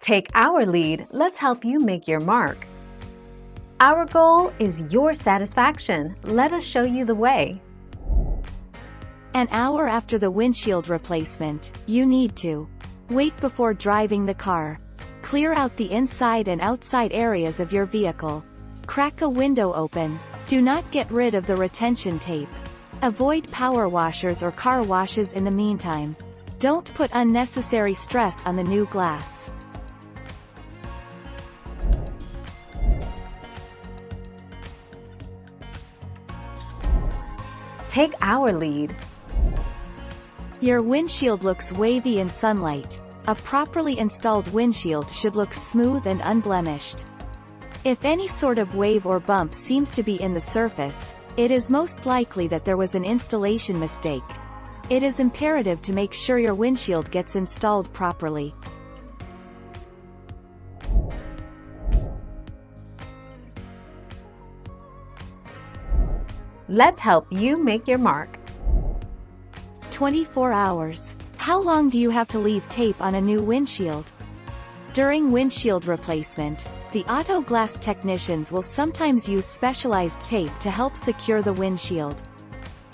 Take our lead, let's help you make your mark. Our goal is your satisfaction. Let us show you the way. An hour after the windshield replacement, you need to wait before driving the car. Clear out the inside and outside areas of your vehicle. Crack a window open. Do not get rid of the retention tape. Avoid power washers or car washes in the meantime. Don't put unnecessary stress on the new glass. Take our lead. Your windshield looks wavy in sunlight. A properly installed windshield should look smooth and unblemished. If any sort of wave or bump seems to be in the surface, it is most likely that there was an installation mistake. It is imperative to make sure your windshield gets installed properly. Let's help you make your mark. 24 hours. How long do you have to leave tape on a new windshield? During windshield replacement, the auto glass technicians will sometimes use specialized tape to help secure the windshield.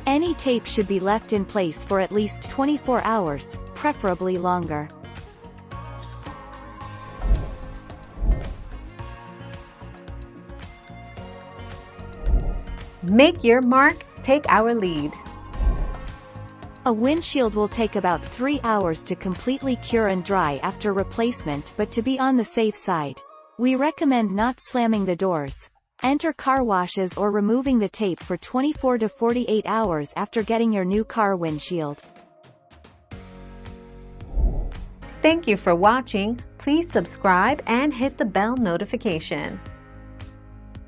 Any tape should be left in place for at least 24 hours, preferably longer. Make your mark, take our lead. A windshield will take about 3 hours to completely cure and dry after replacement, but to be on the safe side, we recommend not slamming the doors. Enter car washes or removing the tape for 24 to 48 hours after getting your new car windshield. Thank you for watching. Please subscribe and hit the bell notification.